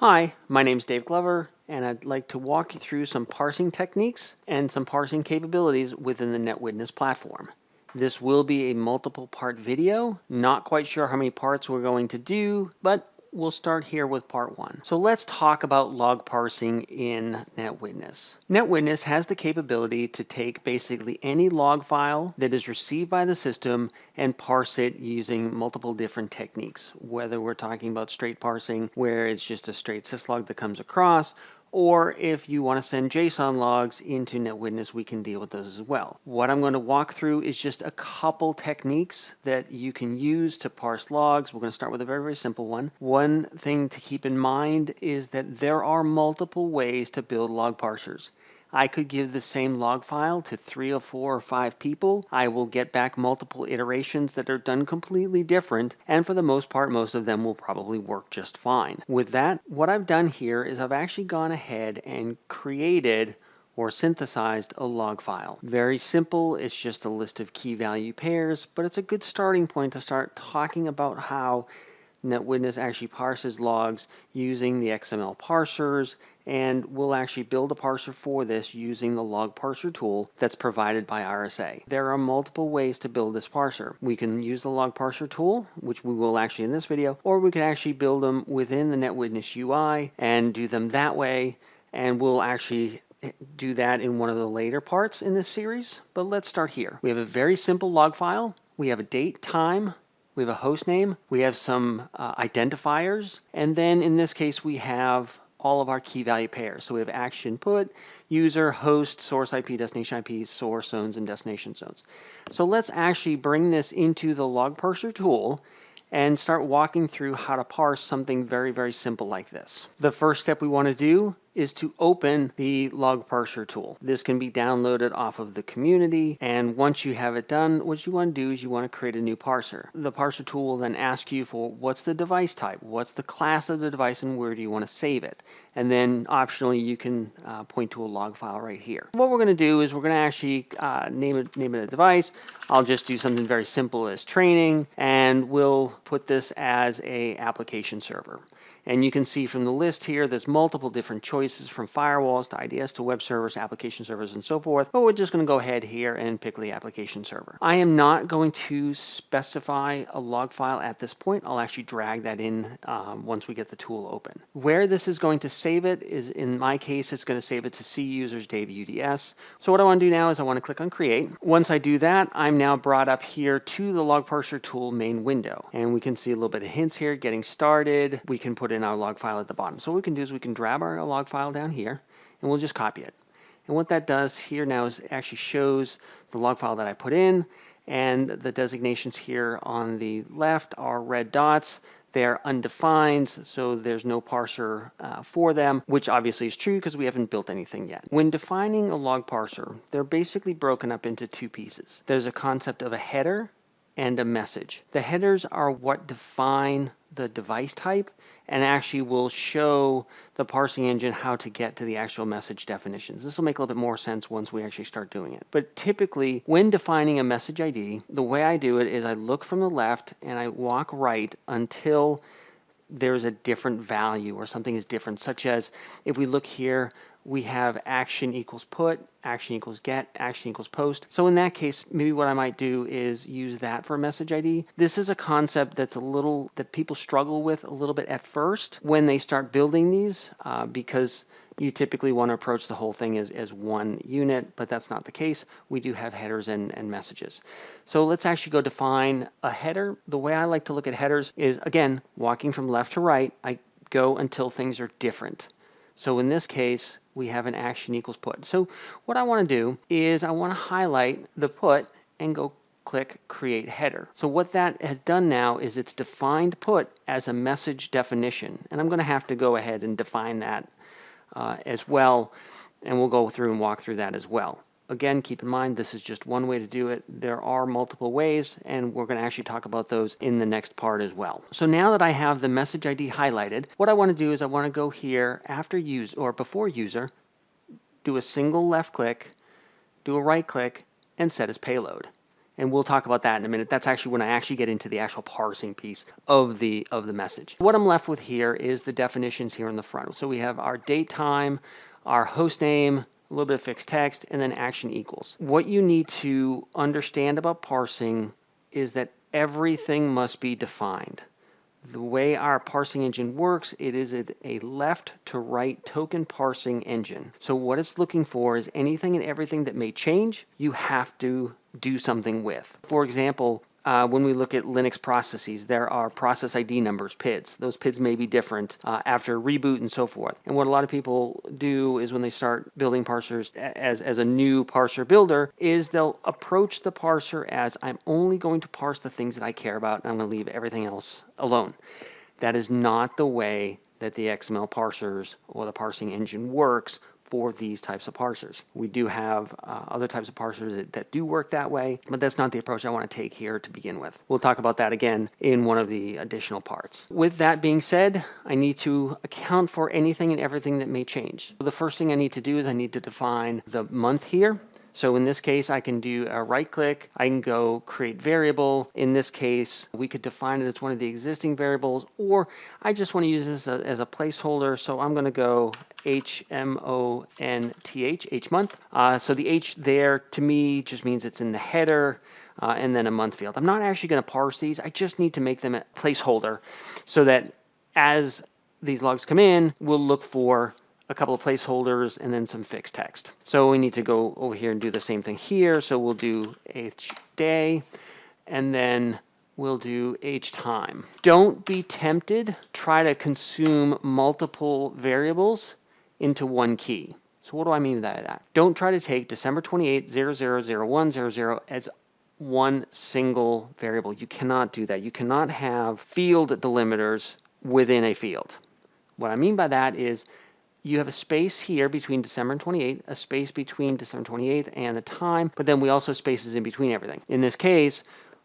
Hi, my name is Dave Glover, and I'd like to walk you through some parsing techniques and some parsing capabilities within the NetWitness platform. This will be a multiple part video. Not quite sure how many parts we're going to do, but we'll start here with part one. So let's talk about log parsing in NetWitness. NetWitness has the capability to take basically any log file that is received by the system and parse it using multiple different techniques, whether we're talking about straight parsing, where it's just a straight syslog that comes across, or if you want to send JSON logs into NetWitness, we can deal with those as well. What I'm going to walk through is just a couple techniques that you can use to parse logs. We're going to start with a very, very simple one. One thing to keep in mind is that there are multiple ways to build log parsers. I could give the same log file to 3 or 4 or 5 people. I will get back multiple iterations that are done completely different, and for the most part, most of them will probably work just fine. With that, what I've done here is I've actually gone ahead and created or synthesized a log file. Very simple, it's just a list of key value pairs, but it's a good starting point to start talking about how NetWitness actually parses logs using the XML parsers, and we'll actually build a parser for this using the log parser tool that's provided by RSA. There are multiple ways to build this parser. We can use the log parser tool, which we will actually in this video, or we can actually build them within the NetWitness UI and do them that way, and we'll actually do that in one of the later parts in this series. But let's start here. We have a very simple log file. We have a date, time, we have a host name, we have some identifiers, and then in this case we have all of our key value pairs. So we have action put, user, host, source IP, destination IP, source zones, and destination zones. So let's actually bring this into the log parser tool and start walking through how to parse something very, very simple like this. The first step we want to do is to open the log parser tool. This can be downloaded off of the community, and once you have it done, what you want to do is you want to create a new parser. The parser tool will then ask you for what's the device type, what's the class of the device, and where do you want to save it. And then optionally you can point to a log file right here. What we're going to do is we're going to actually name it a device. I'll just do something very simple as training, and we'll put this as a application server. And you can see from the list here, there's multiple different choices from firewalls to IDS to web servers, application servers, and so forth. But we're just going to go ahead here and pick the application server. I am not going to specify a log file at this point. I'll actually drag that in once we get the tool open. Where this is going to save it is, in my case, it's going to save it to C users Dave UDS. So what I want to do now is I want to click on create. Once I do that, I'm now brought up here to the log parser tool main window. And we can see a little bit of hints here, getting started. We can put in our log file at the bottom. So what we can do is we can grab our log file down here and we'll just copy it. And what that does here now is it actually shows the log file that I put in, and the designations here on the left are red dots. They're undefined, so there's no parser for them, which obviously is true because we haven't built anything yet. When defining a log parser, they're basically broken up into two pieces. There's a concept of a header and a message. The headers are what define the device type and actually will show the parsing engine how to get to the actual message definitions. This will make a little bit more sense once we actually start doing it. But typically, when defining a message ID, the way I do it is I look from the left and I walk right until there's a different value or something is different, such as if we look here, we have action equals put, action equals get, action equals post. So in that case, maybe what I might do is use that for a message ID. This is a concept that's that people struggle with a little bit at first when they start building these because you typically want to approach the whole thing as one unit, but that's not the case. We do have headers and messages. So let's actually go define a header. The way I like to look at headers is, again, walking from left to right, I go until things are different. So in this case, we have an action equals put. So what I want to do is I want to highlight the put and go click create header. So what that has done now is it's defined put as a message definition. And I'm going to have to go ahead and define that as well, and we'll go through and walk through that as well. Again, keep in mind, this is just one way to do it. There are multiple ways, and we're going to actually talk about those in the next part as well. So now that I have the message ID highlighted, what I want to do is I want to go here after use or before user, do a single left click, do a right click, and set as payload. And we'll talk about that in a minute. That's actually when I actually get into the actual parsing piece of the message. What I'm left with here is the definitions here in the front. So we have our date time, our host name, a little bit of fixed text, and then action equals. What you need to understand about parsing is that everything must be defined. The way our parsing engine works, it is a left to right token parsing engine. So what it's looking for is anything and everything that may change, you have to do something with. For example, when we look at Linux processes, there are process ID numbers, PIDs. Those PIDs may be different after reboot and so forth. And what a lot of people do is when they start building parsers as a new parser builder is they'll approach the parser as I'm only going to parse the things that I care about and I'm going to leave everything else alone. That is not the way that the XML parsers or the parsing engine works for these types of parsers. We do have other types of parsers that do work that way, but that's not the approach I want to take here to begin with. We'll talk about that again in one of the additional parts. With that being said, I need to account for anything and everything that may change. So the first thing I need to do is I need to define the month here. So in this case, I can do a right click. I can go create variable. In this case, we could define it as one of the existing variables, or I just want to use this as a placeholder. So I'm going to go HMONTH, H month. So the H there to me just means it's in the header and then a month field. I'm not actually going to parse these. I just need to make them a placeholder so that as these logs come in, we'll look for a couple of placeholders and then some fixed text. So we need to go over here and do the same thing here. So we'll do H day and then we'll do H time. Don't be tempted. Try to consume multiple variables into one key. So what do I mean by that? Don't try to take December 28, 000100 as one single variable. You cannot do that. You cannot have field delimiters within a field. What I mean by that is you have a space here between December and 28, a space between December 28th and the time, but then we also have spaces in between everything. In this case,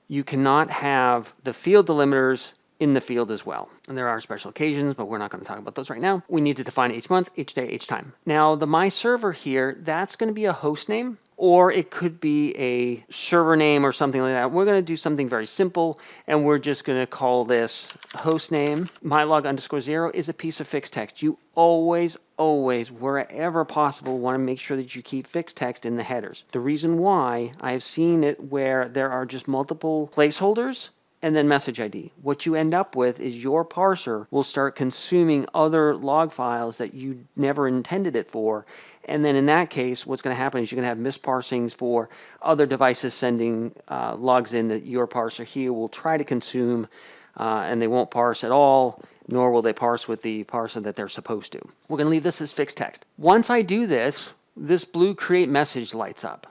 you cannot have the field delimiters in the field as well. And there are special occasions, but we're not going to talk about those right now. We need to define each month, each day, each time. Now, the my server here, that's going to be a host name, or it could be a server name or something like that. We're going to do something very simple, and we're just going to call this host name. mylog_0 is a piece of fixed text. You always, wherever possible, want to make sure that you keep fixed text in the headers. The reason why, I have seen it where there are just multiple placeholders and then message ID. What you end up with is your parser will start consuming other log files that you never intended it for. And then in that case, what's going to happen is you're going to have misparsings for other devices sending logs in that your parser here will try to consume, and they won't parse at all, nor will they parse with the parser that they're supposed to. We're going to leave this as fixed text. Once I do this, this blue create message lights up.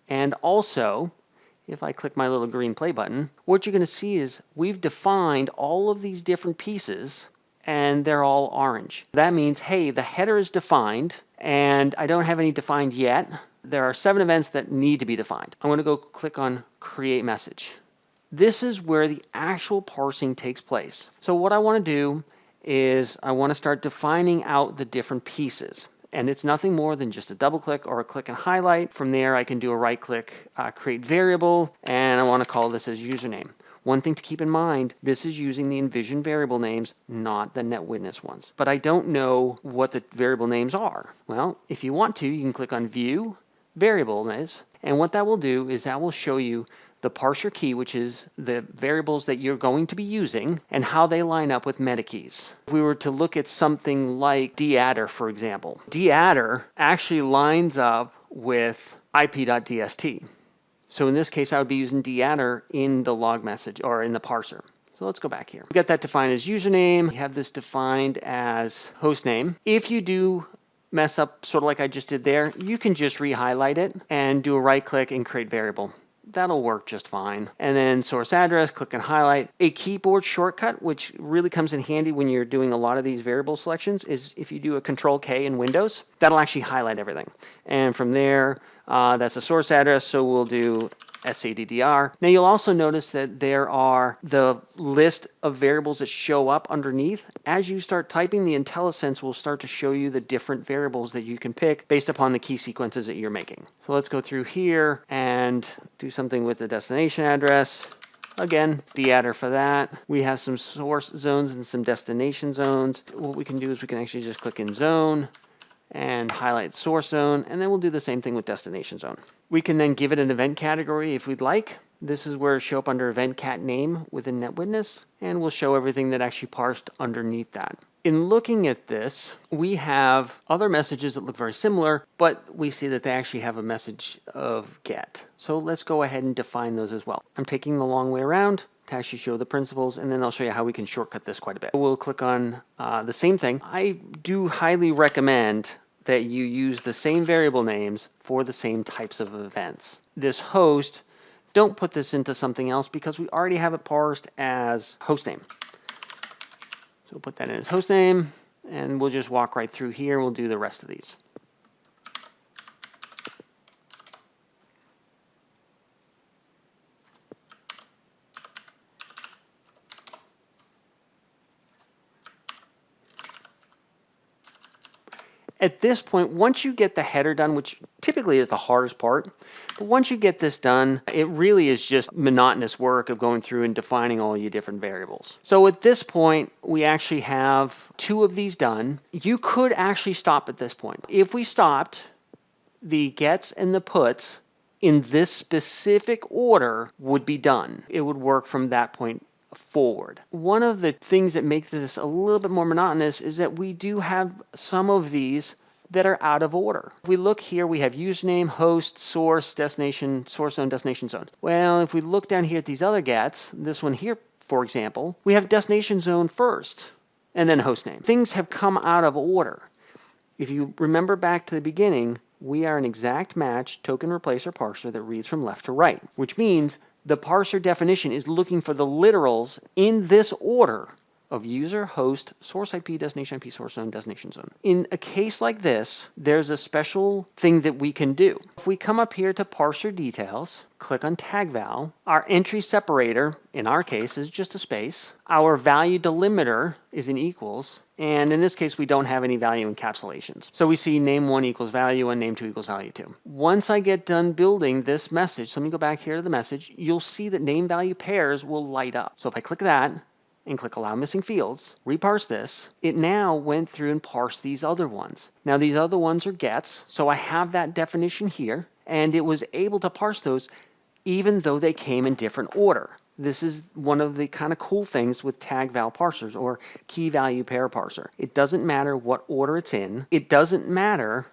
And also, if I click my little green play button, what you're going to see is we've defined all of these different pieces and they're all orange. That means, hey, the header is defined and I don't have any defined yet. There are 7 events that need to be defined. I'm going to go click on create message. This is where the actual parsing takes place. So what I want to do is I want to start defining out the different pieces. And it's nothing more than just a double click or a click and highlight. From there, I can do a right click, create variable, and I want to call this as username. One thing to keep in mind, this is using the envision variable names, not the NetWitness ones. But I don't know what the variable names are. Well, if you want to, you can click on view variable names. And what that will do is that will show you the parser key, which is the variables that you're going to be using and how they line up with meta keys. If we were to look at something like dadder, for example, dadder actually lines up with ip.dst. So in this case, I would be using dadder in the log message or in the parser. So let's go back here. We got that defined as username. We have this defined as hostname. If you do mess up sort of like I just did there, you can just re-highlight it and do a right click and create variable. That'll work just fine. And then source address, click and highlight. A keyboard shortcut, which really comes in handy when you're doing a lot of these variable selections, is if you do a Control K in Windows, that'll actually highlight everything. And from there, that's a source address, so we'll do SADDR. Now you'll also notice that there are the list of variables that show up underneath. As you start typing, the IntelliSense will start to show you the different variables that you can pick based upon the key sequences that you're making. So let's go through here and and do something with the destination address. Again, deadder for that. We have some source zones and some destination zones. What we can do is we can actually just click in zone and highlight source zone, and then we'll do the same thing with destination zone. We can then give it an event category if we'd like. This is where it show up under event cat name within NetWitness, and we'll show everything that actually parsed underneath that. In looking at this, we have other messages that look very similar, but we see that they actually have a message of get. So let's go ahead and define those as well. I'm taking the long way around to actually show the principles, and then I'll show you how we can shortcut this quite a bit. We'll click on the same thing. I do highly recommend that you use the same variable names for the same types of events. This host, don't put this into something else because we already have it parsed as hostname. So we'll put that in as hostname, and we'll just walk right through here. We'll do the rest of these. At this point, once you get the header done, which typically is the hardest part, but once you get this done, it really is just monotonous work of going through and defining all your different variables. So at this point, we actually have 2 of these done. You could actually stop at this point. If we stopped, the gets and the puts in this specific order would be done. It would work from that point forward. One of the things that makes this a little bit more monotonous is that we do have some of these that are out of order. If we look here, we have username, host, source, destination, source zone, destination zone. Well, if we look down here at these other gets, this one here, for example, we have destination zone first and then host name. Things have come out of order. If you remember back to the beginning, we are an exact match token replacer parser that reads from left to right, which means the parser definition is looking for the literals in this order of user, host, source IP, destination IP, source zone, destination zone. In a case like this, there's a special thing that we can do. If we come up here to parser details, click on tag val, our entry separator, in our case, is just a space. Our value delimiter is in equals, and in this case, we don't have any value encapsulations. So we see name1 equals value1, name2 equals value2. Once I get done building this message, so let me go back here to the message, you'll see that name value pairs will light up. So if I click that, and click allow missing fields, reparse this, it now went through and parsed these other ones. Now these other ones are gets, so I have that definition here, and it was able to parse those even though they came in different order. This is one of the kind of cool things with tag val parsers or key value pair parser. It doesn't matter what order it's in. It doesn't matter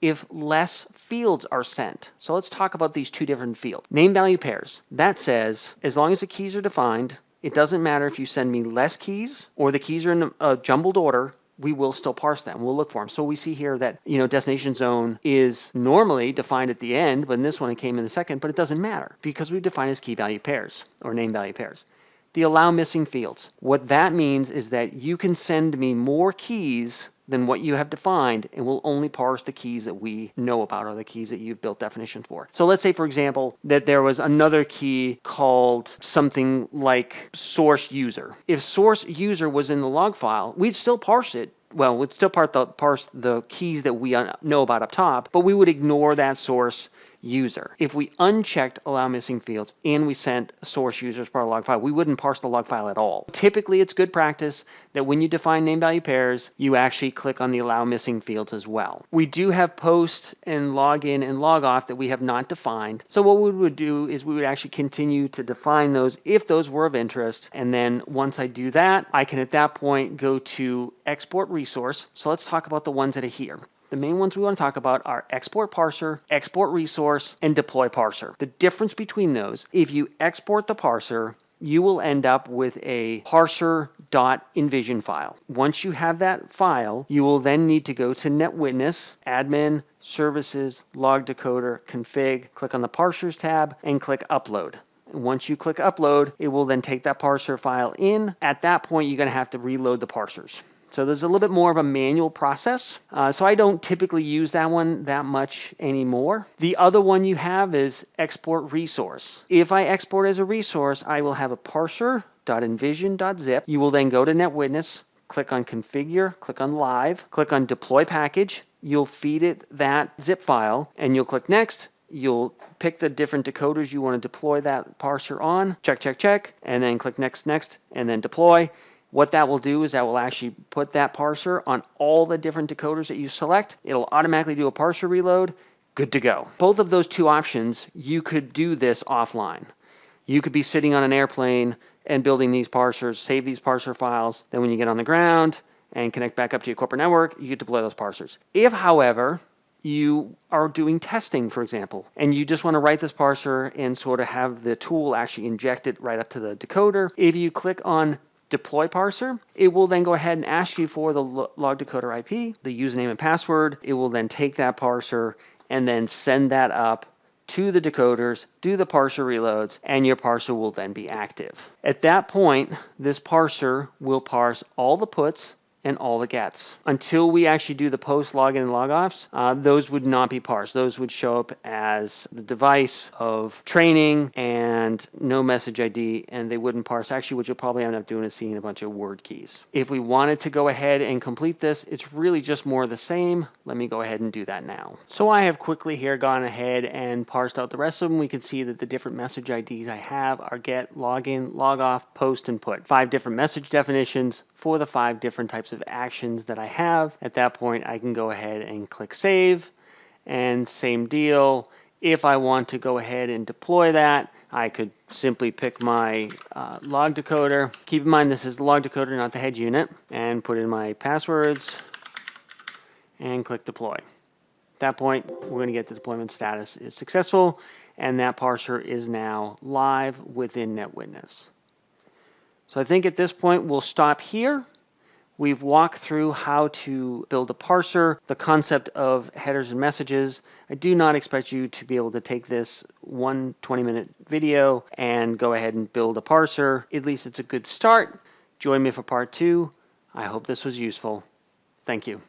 if less fields are sent. So let's talk about these 2 different fields. Name value pairs. That says as long as the keys are defined, it doesn't matter if you send me less keys or the keys are in a jumbled order, we will still parse them. We'll look for them. So we see here that, destination zone is normally defined at the end, but in this one it came in the second, but it doesn't matter because we've defined as key value pairs or name value pairs. The allow missing fields. What that means is that you can send me more keys than what you have defined, and we'll only parse the keys that we know about or the keys that you've built definitions for. So let's say, for example, that there was another key called something like source user. If source user was in the log file, we'd still parse it. Well, we'd still parse the keys that we know about up top, but we would ignore that source user. If we unchecked allow missing fields and we sent source user as part of the log file, we wouldn't parse the log file at all. Typically, it's good practice that when you define name value pairs, you actually click on the allow missing fields as well. We do have post and log in and log off that we have not defined. So what we would do is we would actually continue to define those if those were of interest. And then once I do that, I can at that point go to export resource. So let's talk about the ones that are here. The main ones we want to talk about are export parser, export resource, and deploy parser. The difference between those, if you export the parser, you will end up with a parser.envision file. Once you have that file, you will then need to go to NetWitness, admin, services, log decoder, config, click on the parsers tab, and click upload. Once you click upload, it will then take that parser file in. At that point, you're going to have to reload the parsers. So there's a little bit more of a manual process. So I don't typically use that one that much anymore. The other one you have is export resource. If I export as a resource, I will have a parser.envision.zip. You will then go to NetWitness, click on configure, click on live, click on deploy package. You'll feed it that zip file and you'll click next. You'll pick the different decoders you want to deploy that parser on, check, check, check, and then click next, next, and then deploy. What that will do is that will actually put that parser on all the different decoders that you select. It'll automatically do a parser reload. Good to go. Both of those two options, you could do this offline. You could be sitting on an airplane and building these parsers, save these parser files. Then when you get on the ground and connect back up to your corporate network, you could deploy those parsers. If, however, you are doing testing, for example, and you just want to write this parser and sort of have the tool actually inject it right up to the decoder, if you click on deploy parser, it will then go ahead and ask you for the log decoder IP, the username and password. It will then take that parser and then send that up to the decoders, do the parser reloads, and your parser will then be active. At that point, this parser will parse all the puts and all the gets. Until we actually do the post login and logoffs, those would not be parsed. Those would show up as the device of training and no message ID, and they wouldn't parse. Actually, what you'll probably end up doing is seeing a bunch of word keys. If we wanted to go ahead and complete this, it's really just more of the same. Let me go ahead and do that now. So I have quickly here gone ahead and parsed out the rest of them. We can see that the different message IDs I have are get, login, logoff, post, and put. 5 different message definitions for the 5 different types of actions that I have. At that point, I can go ahead and click save, and same deal. If I want to go ahead and deploy that, I could simply pick my log decoder. Keep in mind this is the log decoder, not the head unit, and put in my passwords and click deploy. At that point, we're going to get the deployment status is successful, and that parser is now live within NetWitness. So I think at this point we'll stop here. We've walked through how to build a parser, the concept of headers and messages. I do not expect you to be able to take this 1 20-minute video and go ahead and build a parser. At least it's a good start. Join me for part 2. I hope this was useful. Thank you.